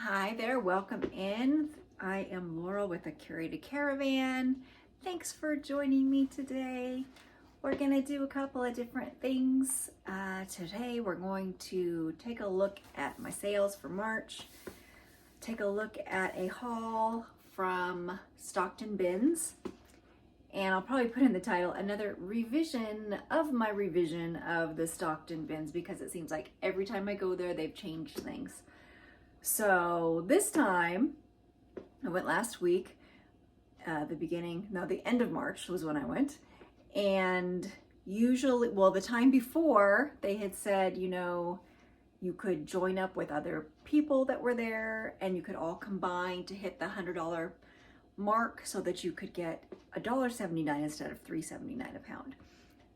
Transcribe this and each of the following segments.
Hi there, welcome in. I am Laura with a Curated Caravan. Thanks for joining me today. We're gonna do a couple of different things. Today we're going to take a look at my sales for March, take a look at a haul from Stockton BINS, and I'll probably put in the title another revision of my revision of the Stockton BINS because it seems like every time I go there they've changed things. So this time, I went last week, the end of March was when I went. And usually, well, the time before they had said, you could join up with other people that were there and you could all combine to hit the $100 mark so that you could get $1.79 instead of $3.79 a pound.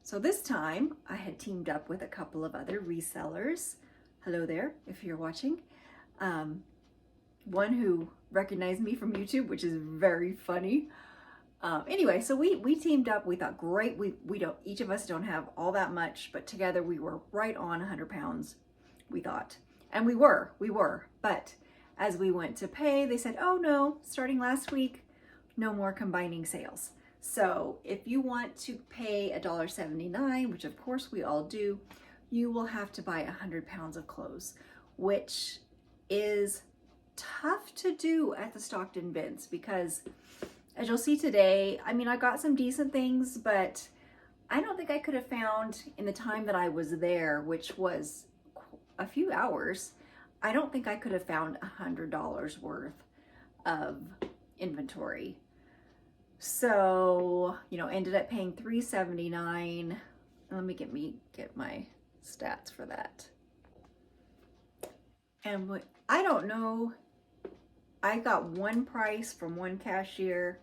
So this time I had teamed up with a couple of other resellers. Hello there, if you're watching. One who recognized me from YouTube, which is very funny. Anyway, so we teamed up. We thought, great, each of us don't have all that much, but together we were right on 100 pounds, we thought. And we were, but as we went to pay, they said, oh no, starting last week, no more combining sales. So if you want to pay $1.79, which of course we all do, you will have to buy 100 pounds of clothes, which is tough to do at the Stockton BINS because as you'll see today, I mean, I got some decent things, but I don't think I could have found in the time that I was there, which was a few hours, I don't think I could have found $100 worth of inventory. So, ended up paying $3.79. Let me get my stats for that. And I don't know, I got one price from one cashier,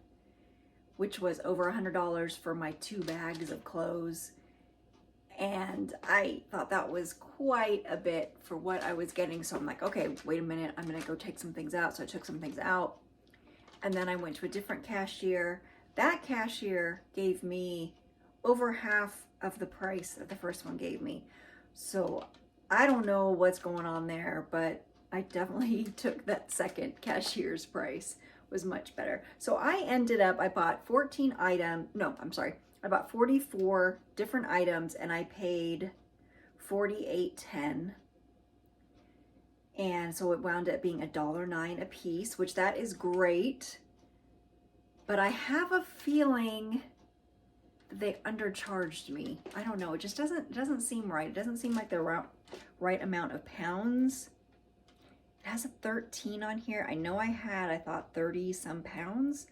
which was over $100 for my 2 bags of clothes. And I thought that was quite a bit for what I was getting. So I'm like, okay, wait a minute, I'm gonna go take some things out. So I took some things out. And then I went to a different cashier. That cashier gave me over half of the price that the first one gave me. So I don't know what's going on there, but I definitely took that second cashier's price. Was much better. So I bought 44 different items and I paid $48.10. And so it wound up being $1.09 a piece, which that is great. But I have a feeling they undercharged me. I don't know. It just doesn't seem right. It doesn't seem like the right amount of pounds. It has a 13 on here. I know I thought 30 some pounds.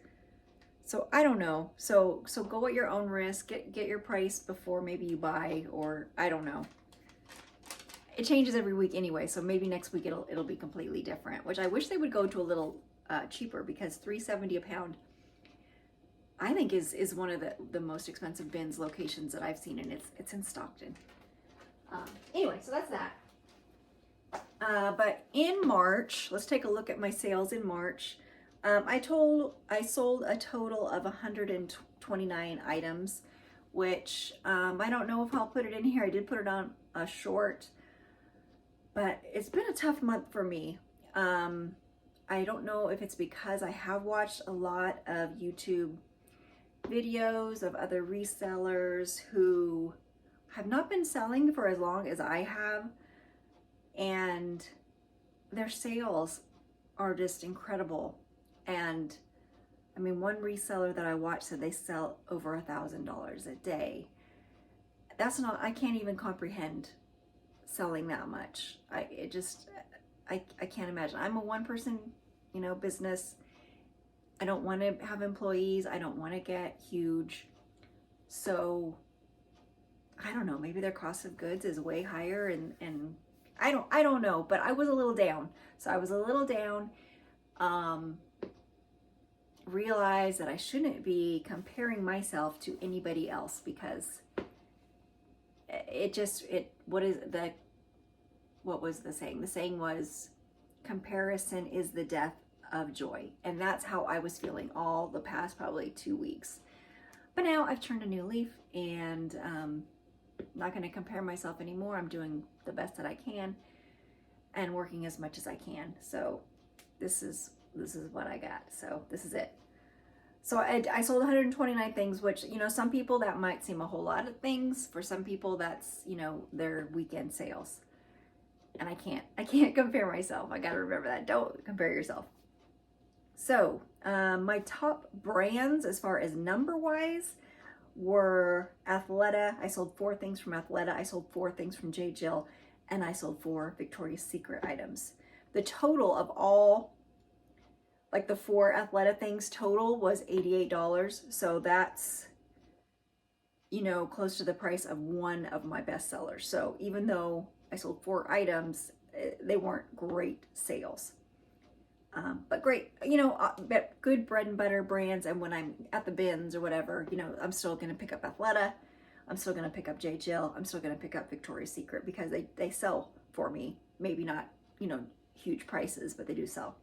So I don't know. So go at your own risk. Get your price before maybe you buy, or I don't know. It changes every week anyway, so maybe next week it'll be completely different, which I wish they would go to a little cheaper because $3.70 a pound I think is one of the most expensive BINS locations that I've seen, and it's in Stockton. Anyway, so that's that. But in March, let's take a look at my sales in March. I sold a total of 129 items, which I don't know if I'll put it in here. I did put it on a short, but it's been a tough month for me. I don't know if it's because I have watched a lot of YouTube videos of other resellers who have not been selling for as long as I have, and their sales are just incredible. And I mean, one reseller that I watched said they sell over $1,000 a day. I can't even comprehend selling that much. I can't imagine. I'm a one-person, business. I don't want to have employees. I don't want to get huge. So I don't know, maybe their cost of goods is way higher, and I don't know, but I was a little down. So I was a little down, realized that I shouldn't be comparing myself to anybody else because what was the saying? The saying was, comparison is the death of joy. And that's how I was feeling all the past probably 2 weeks. But now I've turned a new leaf, and I'm not going to compare myself anymore. I'm doing the best that I can and working as much as I can. So this is what I got. So this is it. So I sold 129 things, which, you know, some people that might seem a whole lot of things. For some people that's, you know, their weekend sales. And I can't compare myself. I got to remember that. Don't compare yourself. So my top brands as far as number wise were Athleta. I sold 4 things from Athleta. I sold 4 things from J. Jill, and I sold 4 Victoria's Secret items. The total of all, like the 4 Athleta things total, was $88. So that's, you know, close to the price of one of my best sellers. So even though I sold 4 items, they weren't great sales. But great, you know, good bread and butter brands. And when I'm at the bins or whatever, you know, I'm still going to pick up Athleta. I'm still going to pick up J. Jill. I'm still going to pick up Victoria's Secret because they sell for me. Maybe not, you know, huge prices, but they do sell.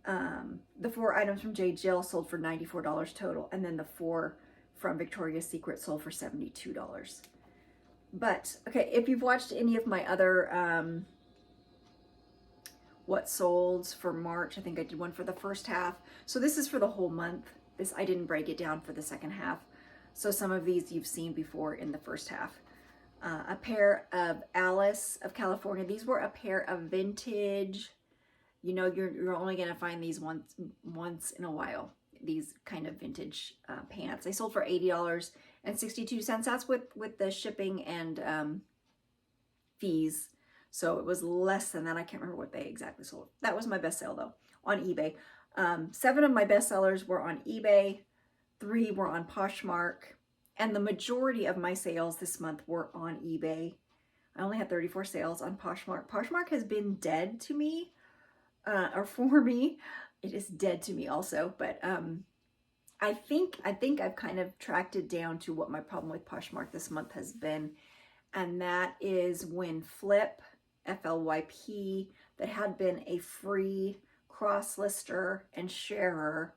The 4 items from J. Jill sold for $94 total. And then the 4 from Victoria's Secret sold for $72. But, okay, if you've watched any of my other what sold for March, I think I did one for the first half. So this is for the whole month. This, I didn't break it down for the second half. So some of these you've seen before in the first half. A pair of Alice of California. These were a pair of vintage, you know, you're only gonna find these once in a while. These kind of vintage pants. They sold for $80.62. That's with the shipping and fees. So it was less than that. I can't remember what they exactly sold. That was my best sale though, on eBay. 7 of my best sellers were on eBay. 3 were on Poshmark. And the majority of my sales this month were on eBay. I only had 34 sales on Poshmark. Poshmark has been dead to me, or for me. It is dead to me also, but I think I've kind of tracked it down to what my problem with Poshmark this month has been. And that is when Flip, FLYP, that had been a free cross-lister and sharer,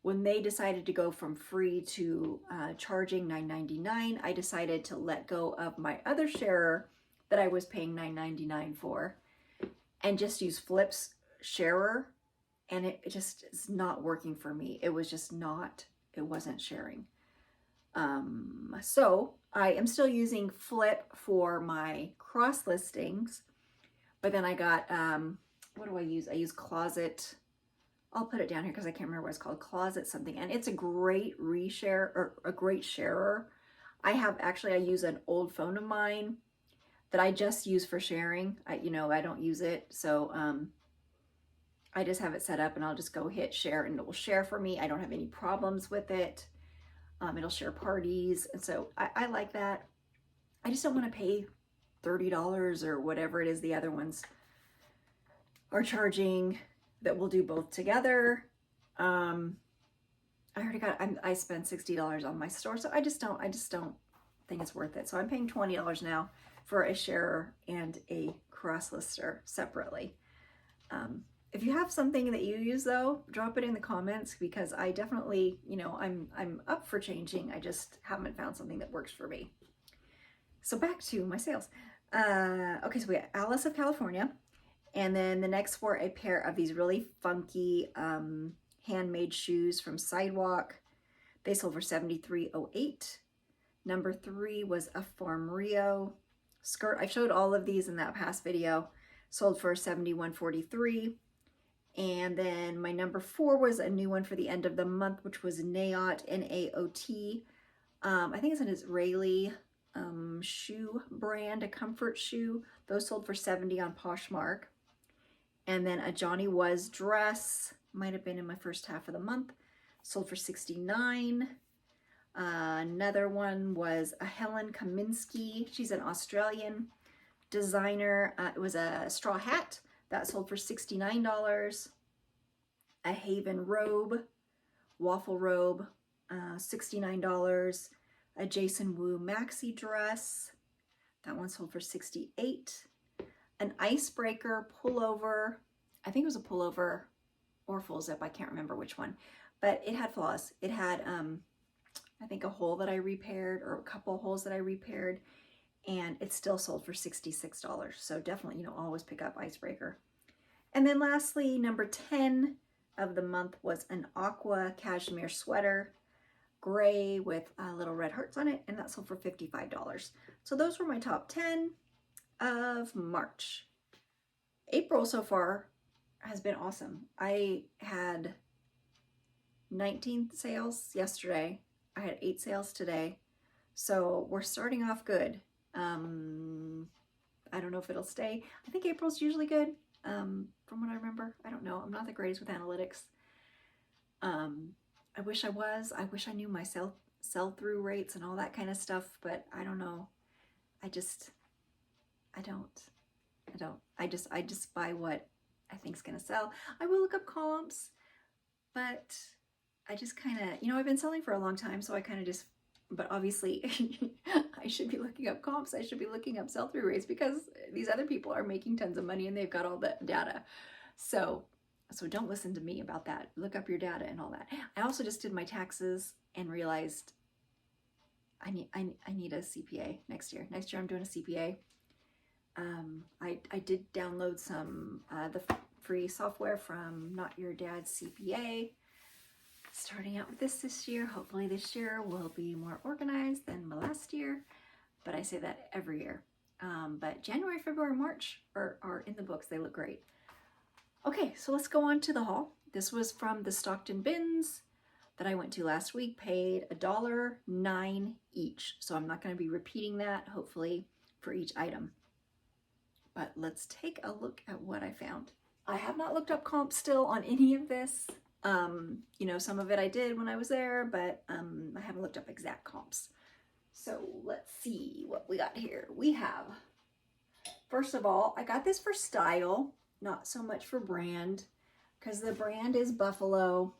when they decided to go from free to charging $9.99, I decided to let go of my other sharer that I was paying $9.99 for and just use Flip's sharer, and it just is not working for me. It was just not, it wasn't sharing. So I am still using Flip for my cross listings, but then I got, what do I use? I use Closet. I'll put it down here because I can't remember what it's called, Closet something. And it's a great reshare, or a great sharer. I use an old phone of mine that I just use for sharing. I don't use it. So, I just have it set up and I'll just go hit share and it will share for me. I don't have any problems with it. It'll share parties. And so I like that. I just don't want to pay $30 or whatever it is the other ones are charging that we'll do both together. I spent $60 on my store, so I just don't think it's worth it. So I'm paying $20 now for a sharer and a cross lister separately. If you have something that you use though, drop it in the comments, because I definitely, I'm up for changing. I just haven't found something that works for me. So back to my sales. Okay, so we got Alice of California. And then the next were a pair of these really funky handmade shoes from Sidewalk. They sold for $73.08. Number 3 was a Farm Rio skirt. I showed all of these in that past video. Sold for $71.43. And then my number 4 was a new one for the end of the month, which was Naot, N-A-O-T. I think it's an Israeli shoe brand, a comfort shoe. Those sold for $70 on Poshmark. And then a Johnny Was dress, might have been in my first half of the month, sold for $69. Another one was a Helen Kaminsky. She's an Australian designer. It was a straw hat that sold for $69. A Haven robe, waffle robe, $69. A Jason Wu maxi dress, that one sold for $68. An icebreaker pullover, I think it was a pullover or full zip, I can't remember which one, but it had flaws. It had, I think a hole that I repaired, or a couple holes that I repaired, and it still sold for $66. So definitely, always pick up icebreaker. And then lastly, number 10 of the month was an aqua cashmere sweater, gray with little red hearts on it, and that sold for $55. So those were my top 10 of March. April so far has been awesome. I had 19 sales yesterday. I had 8 sales today. So we're starting off good. I don't know if it'll stay. I think April's usually good, from what I remember. I don't know. I'm not the greatest with analytics. I wish I was. I wish I knew my sell-through rates and all that kind of stuff, but I don't know. I don't. I just buy what I think's gonna sell. I will look up comps, but I just kind of, I've been selling for a long time, so I kind of just, but obviously I should be looking up comps. I should be looking up sell-through rates because these other people are making tons of money and they've got all the data. So don't listen to me about that. Look up your data and all that. I also just did my taxes and realized I need a CPA next year. Next year I'm doing a CPA. I did download some the free software from Not Your Dad's CPA. Starting out with this year. Hopefully this year will be more organized than my last year, but I say that every year. But January, February, March are in the books. They look great. Okay, so let's go on to the haul. This was from the Stockton BINS that I went to last week. Paid $1.09 each. So I'm not going to be repeating that, hopefully, for each item. But let's take a look at what I found. I have not looked up comps still on any of this. Some of it I did when I was there, but I haven't looked up exact comps. So let's see what we got here. We have, first of all, I got this for style, not so much for brand, because the brand is Buffalo.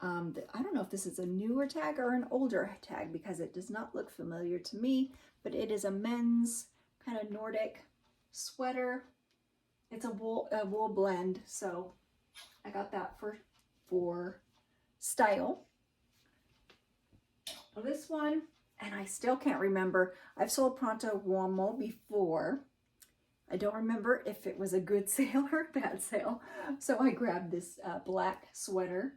I don't know if this is a newer tag or an older tag because it does not look familiar to me, but it is a men's kind of Nordic sweater. It's a wool blend, so I got that for style. Well, this one, and I still can't remember. I've sold Pronto Uomo before. I don't remember if it was a good sale or a bad sale. So I grabbed this black sweater.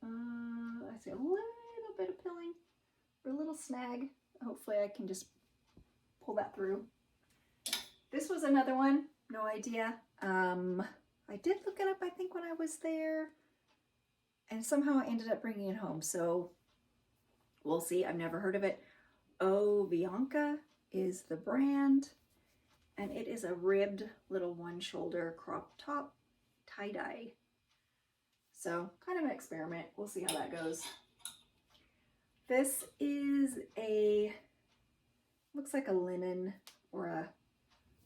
I see a little bit of pilling or a little snag. Hopefully I can just pull that through. This was another one. No idea. I did look it up, I think, when I was there. And somehow I ended up bringing it home. So we'll see. I've never heard of it. Oh, Bianca is the brand. And it is a ribbed little one-shoulder crop top tie-dye. So kind of an experiment. We'll see how that goes. This is looks like a linen or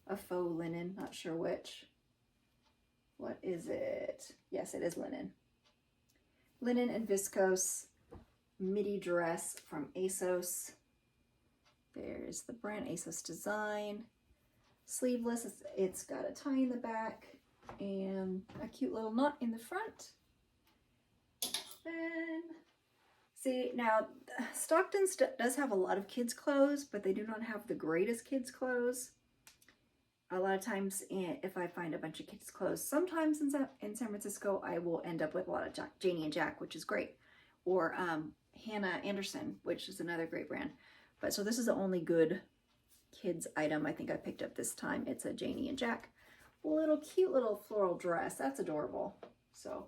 a faux linen. Not sure which. What is it? Yes, it is linen. Linen and viscose midi dress from ASOS. There's the brand ASOS design. Sleeveless, it's got a tie in the back and a cute little knot in the front. Then, see, now Stockton does have a lot of kids clothes, but they do not have the greatest kids clothes. A lot of times, if I find a bunch of kids clothes, sometimes in San Francisco, I will end up with a lot of Janie and Jack, which is great. Or Hannah Anderson, which is another great brand. But so this is the only good kids item I think I picked up this time. It's a Janie and Jack cute little floral dress. That's adorable. So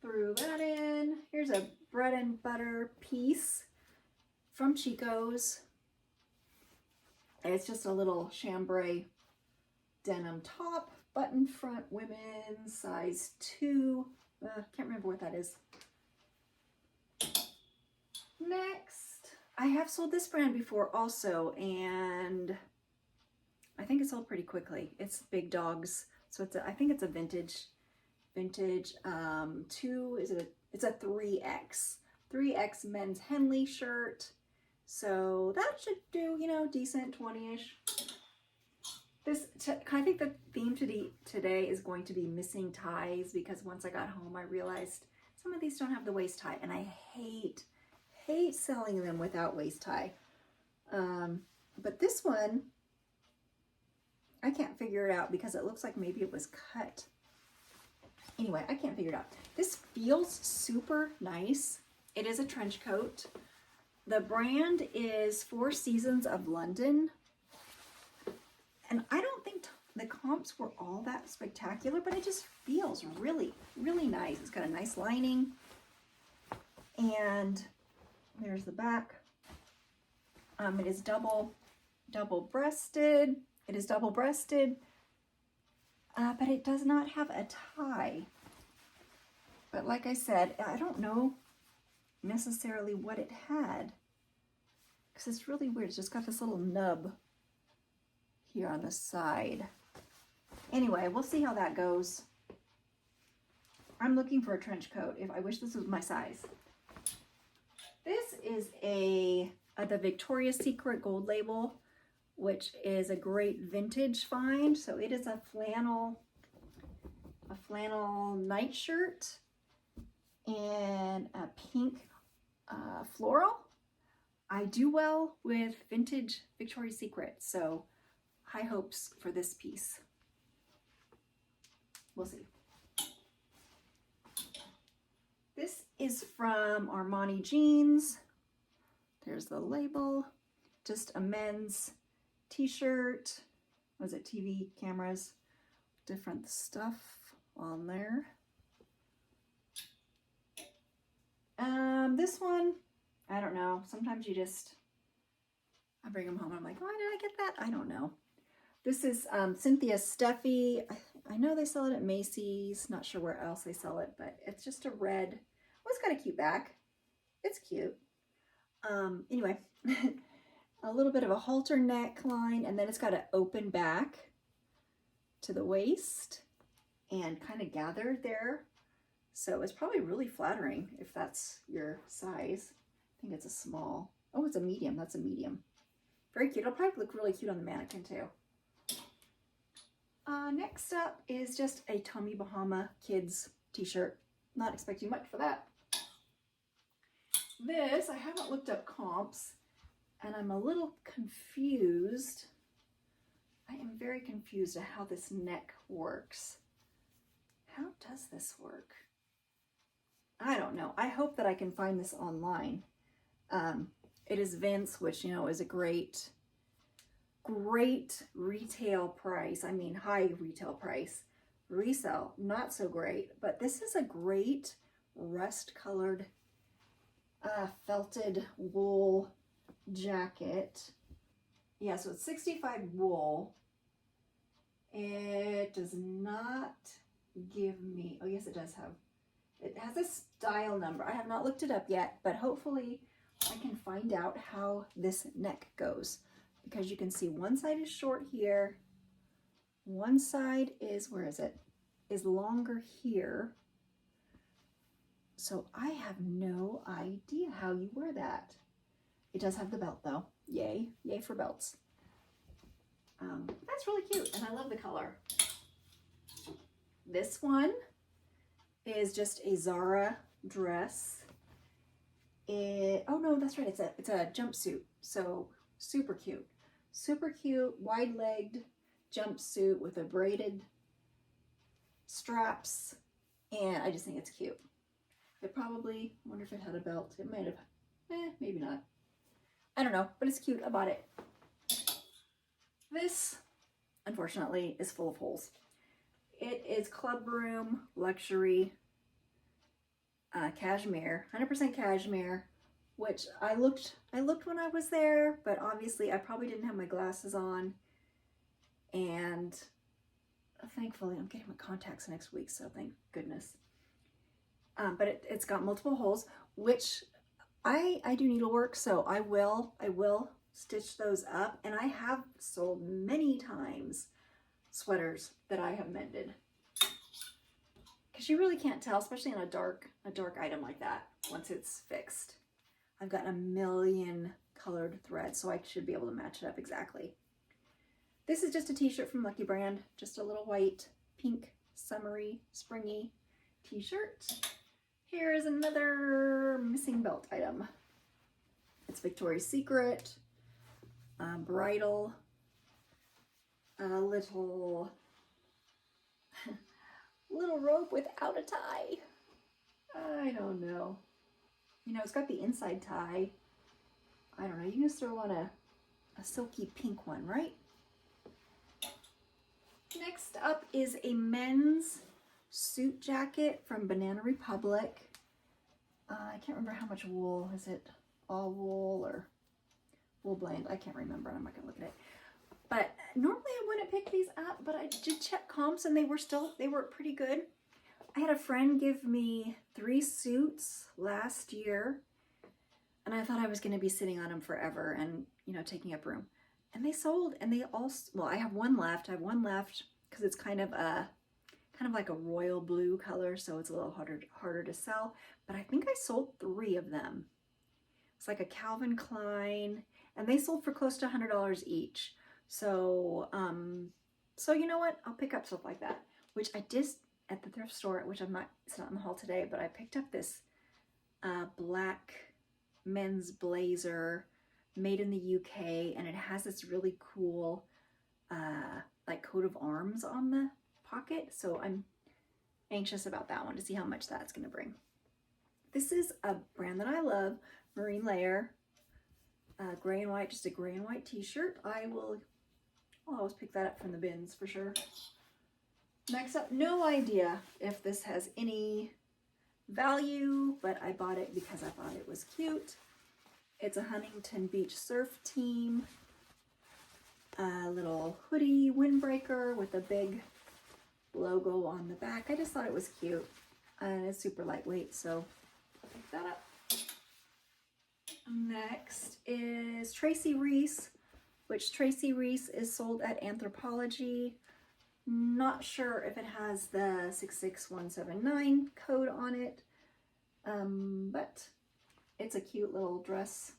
threw that in. Here's a bread and butter piece from Chico's. And it's just a little chambray denim top, button front, women's, size 2. Can't remember what that is. Next, I have sold this brand before also, and I think it sold pretty quickly. It's Big Dogs, so I think it's a vintage 2. It's a 3X men's Henley shirt. So that should do, decent 20-ish. I think the theme today is going to be missing ties, because once I got home I realized some of these don't have the waist tie, and I hate selling them without waist tie. But this one, I can't figure it out because it looks like maybe it was cut Anyway, I can't figure it out. This feels super nice. It is a trench coat. The brand is Four Seasons of London. And I don't think the comps were all that spectacular, but it just feels really, really nice. It's got a nice lining. And there's the back. It is double-breasted. It is double-breasted, but it does not have a tie. But like I said, I don't know necessarily what it had, because it's really weird. It's just got this little nub here on the side. Anyway, we'll see how that goes. I'm looking for a trench coat. I wish this was my size. This is the Victoria's Secret Gold Label, which is a great vintage find. So it is a flannel nightshirt and a pink floral. I do well with vintage Victoria's Secret, so high hopes for this piece. We'll see. This is from Armani Jeans. There's the label. Just a men's t-shirt. Was it TV cameras? Different stuff on there. This one, I don't know. Sometimes I bring them home. I'm like, why did I get that? I don't know. This is Cynthia Steffi. I know they sell it at Macy's. Not sure where else they sell it, but it's just a red. Oh, it's got a cute back. It's cute. Anyway, a little bit of a halter neckline, and then it's got an open back to the waist and kind of gathered there. So it's probably really flattering if that's your size. I think it's a small. Oh, it's a medium. That's a medium. Very cute. It'll probably look really cute on the mannequin too. Next up is just a Tommy Bahama kids t-shirt. Not expecting much for that. This, I haven't looked up comps, and I'm a little confused. I am very confused at how this neck works. How does this work? I don't know. I hope that I can find this online. It is BINS, which, you know, is a great retail price. I mean, high retail price. Resell, not so great, but this is a great rust-colored felted wool jacket. Yeah, so it's 65 wool. It does not give me, oh yes, it does have, it has a style number. I have not looked it up yet, but hopefully I can find out how this neck goes, because you can see one side is short here. One side is, where is it? Is longer here. So I have no idea how you wear that. It does have the belt though. Yay, yay for belts. That's really cute, and I love the color. This one is just a Zara dress. Oh no, that's right, it's a jumpsuit. So super cute. Super cute, wide-legged jumpsuit with a braided straps, and I just think it's cute. It probably, I wonder if it had a belt. It might have, maybe not. I don't know, but it's cute. I bought it. This, unfortunately, is full of holes. It is Club Room Luxury cashmere, 100% cashmere, which I looked when I was there, but obviously I probably didn't have my glasses on, and thankfully I'm getting my contacts next week, so thank goodness. But it's got multiple holes, which I do needlework, so I will stitch those up, and I have sold many times sweaters that I have mended, because you really can't tell, especially on a dark item like that, once it's fixed. I've got a million colored threads, so I should be able to match it up exactly. This is just a t-shirt from Lucky Brand, just a little white, pink, summery, springy t-shirt. Here is another missing belt item. It's Victoria's Secret, bridal, little little robe without a tie. I don't know. You know, it's got the inside tie. I don't know. You can just throw on a silky pink one, right? Next up is a men's suit jacket from Banana Republic. I can't remember how much wool. Is it all wool or wool blend? I can't remember. I'm not going to look at it. But normally I wouldn't pick these up, but I did check comps and they were pretty good. I had a friend give me 3 suits last year and I thought I was going to be sitting on them forever and, you know, taking up room. And they sold, and they all, well, I have one left. I have one left because it's kind of like a royal blue color, so it's a little harder to sell. But I think I sold 3 of them. It's like a Calvin Klein, and they sold for close to $100 each. So, so you know what? I'll pick up stuff like that, which I did at the thrift store, which it's not in the haul today, but I picked up this black men's blazer made in the UK, and it has this really cool like coat of arms on the pocket. So I'm anxious about that one to see how much that's going to bring. This is a brand that I love, Marine Layer, gray and white, just a gray and white t-shirt. I'll always pick that up from the bins for sure. Next up, no idea if this has any value, but I bought it because I thought it was cute. It's a Huntington Beach surf team, a little hoodie windbreaker with a big logo on the back. I just thought it was cute, and it's super lightweight, so I'll pick that up. Next is Tracy Reese, which Tracy Reese is sold at Anthropologie. Not sure if it has the 66179 code on it, but it's a cute little dress,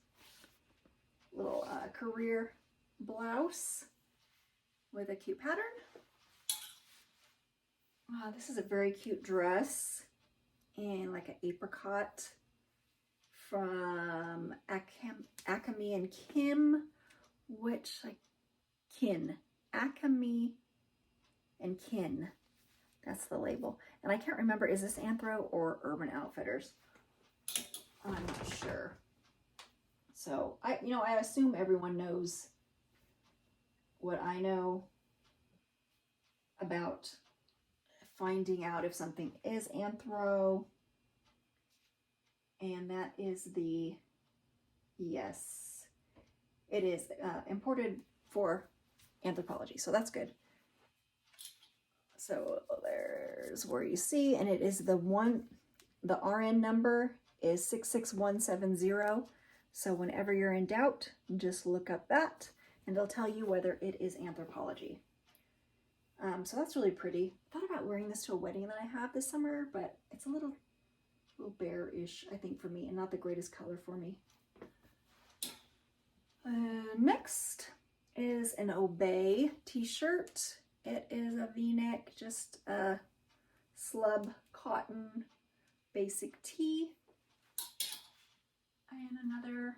little career blouse with a cute pattern. This is a very cute dress in like an apricot from Acme and Kim, which like Acme and Kin. That's the label. And I can't remember, is this Anthro or Urban Outfitters? I'm not sure. So I assume everyone knows what I know about finding out if something is Anthro. And that is yes, it is imported for Anthropologie. So that's good. So there's where you see, and it is the RN number is 66170. So whenever you're in doubt, just look up that and they'll tell you whether it is Anthropologie. So that's really pretty. I thought about wearing this to a wedding that I have this summer, but it's a little bearish, I think, for me, and not the greatest color for me. Next is an Obey t-shirt. It is a V-neck, just a slub cotton basic tee. And another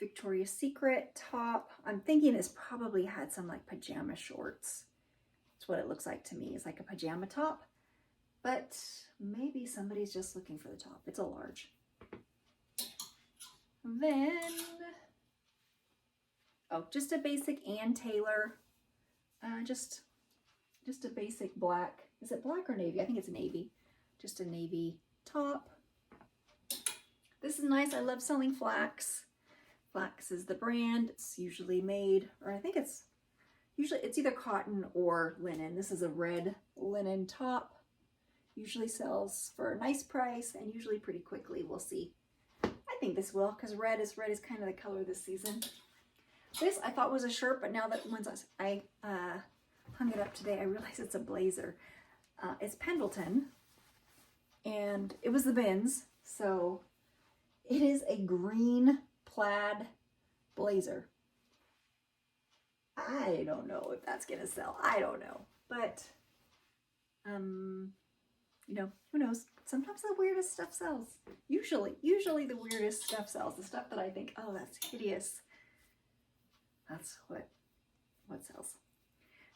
Victoria's Secret top. I'm thinking this probably had some like pajama shorts. That's what it looks like to me. It's like a pajama top, but maybe somebody's just looking for the top. It's a large. Then, just a basic Ann Taylor. Just a basic black. Is it black or navy? I think it's navy. Just a navy top. This is nice. I love selling flax. Flax is the brand. It's usually made, or I think it's either cotton or linen. This is a red linen top. Usually sells for a nice price and usually pretty quickly. We'll see. I think this will, because red is kind of the color this season. This I thought was a shirt, but now that once I hung it up today, I realized it's a blazer. It's Pendleton, and it was the BINS, so it is a green plaid blazer. I don't know if that's gonna sell. I don't know, but you know, who knows? Sometimes the weirdest stuff sells. Usually the weirdest stuff sells. The stuff that I think, oh, that's hideous. That's what sells.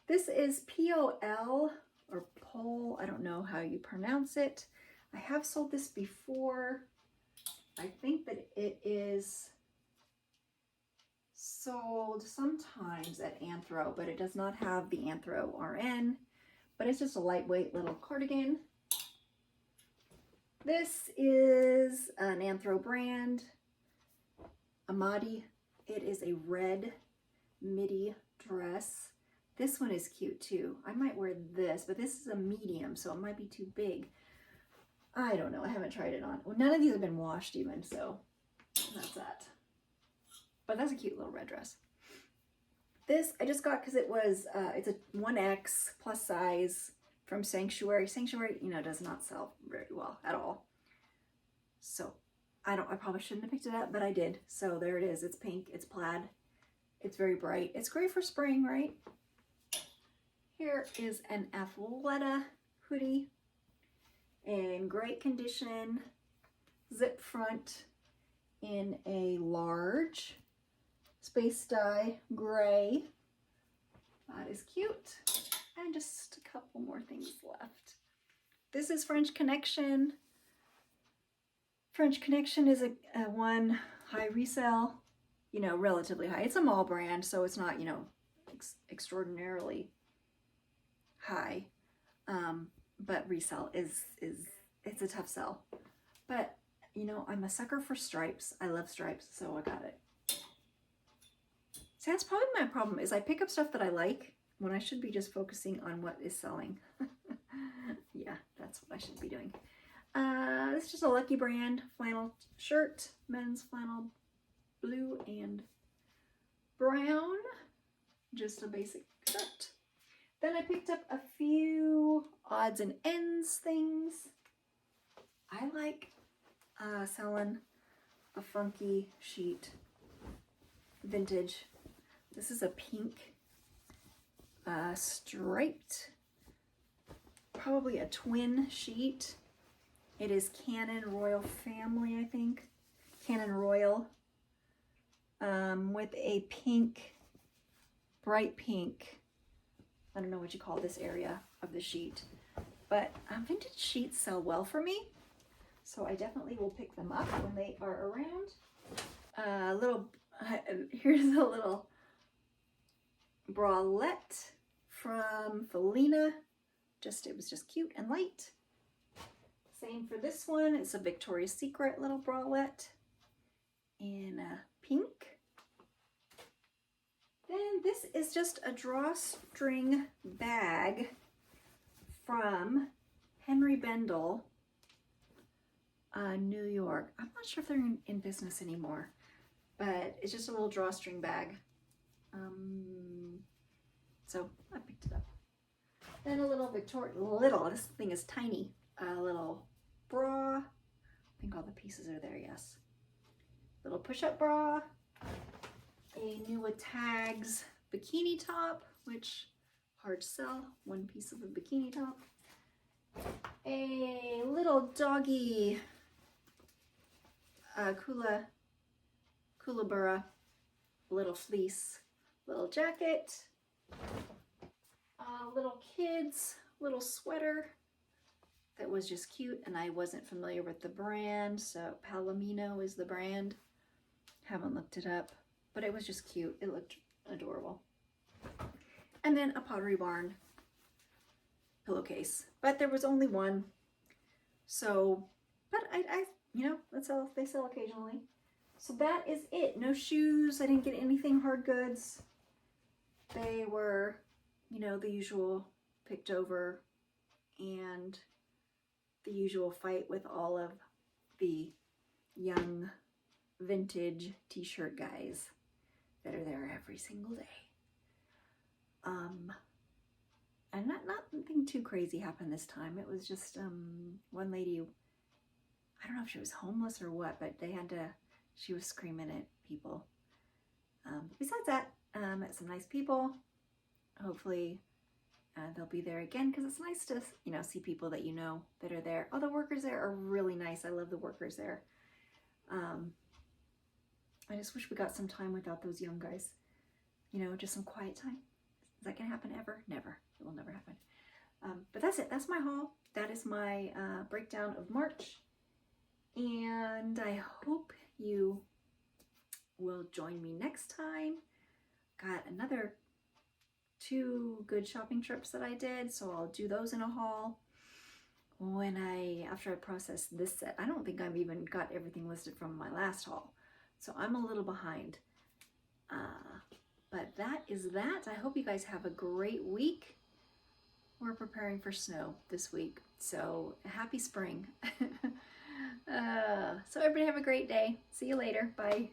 This is POL or pole. I don't know how you pronounce it. I have sold this before. I think that it is sold sometimes at Anthro, but it does not have the Anthro RN, but it's just a lightweight little cardigan. This is an Anthro brand, Amadi. It is a red midi dress. This one is cute too. I might wear this, but this is a medium, so it might be too big. I don't know. I haven't tried it on. Well, none of these have been washed even, so that's that. But that's a cute little red dress. This I just got because it was, it's a 1X plus size from Sanctuary. Sanctuary, you know, does not sell very well at all. So I probably shouldn't have picked it up, but I did. So there it is. It's pink. It's plaid. It's very bright. It's great for spring, right? Here is an Athleta hoodie in great condition, zip front in a large space dye gray. That is cute. And just a couple more things left. This is French Connection. French Connection is a one high resale, you know, relatively high. It's a mall brand, so it's not, you know, extraordinarily high. But resale it's a tough sell. But, you know, I'm a sucker for stripes. I love stripes, so I got it. See, that's probably my problem, is I pick up stuff that I like when I should be just focusing on what is selling. Yeah, that's what I should be doing. This is just a Lucky Brand flannel shirt, men's flannel blue and brown, just a basic shirt. Then I picked up a few odds and ends things. I like selling a funky sheet, vintage. This is a pink striped, probably a twin sheet. It is Canon Royal Family, I think. Canon Royal, with a pink, bright pink, I don't know what you call this area of the sheet, but vintage sheets sell well for me, so I definitely will pick them up when they are around. Here's a little bralette from Felina. It was just cute and light. Same for this one. It's a Victoria's Secret little bralette in pink. Then this is just a drawstring bag from Henry Bendel, New York. I'm not sure if they're in business anymore, but it's just a little drawstring bag. So I picked it up. Then a little this thing is tiny. A little bra. I think all the pieces are there, yes. Little push-up bra. A new Tags bikini top, which hard sell. One piece of a bikini top. A little doggy Kookaburra little fleece, little jacket. Little kids little sweater that was just cute, and I wasn't familiar with the brand, so Palomino is the brand. Haven't looked it up, but it was just cute. It looked adorable. And then a Pottery Barn pillowcase, but there was only one. So, but I you know, they sell occasionally. So that is it. No shoes. I didn't get anything hard goods. They were, you know, the usual picked over, and the usual fight with all of the young vintage t-shirt guys that are there every single day. And nothing too crazy happened this time. It was just one lady, I don't know if she was homeless or what, but she was screaming at people. Besides that, met some nice people. Hopefully they'll be there again, because it's nice to, you know, see people that you know that are there. Oh, the workers there are really nice. I love the workers there. I just wish we got some time without those young guys. You know, just some quiet time. Is that gonna happen ever? Never. It will never happen. But that's it. That's my haul. That is my breakdown of March. And I hope you will join me next time. Got another 2 good shopping trips that I did, so I'll do those in a haul after I process this set. I don't think I've even got everything listed from my last haul, so I'm a little behind. But that is that. I hope you guys have a great week. We're preparing for snow this week, so happy spring. So everybody have a great day. See you later. Bye.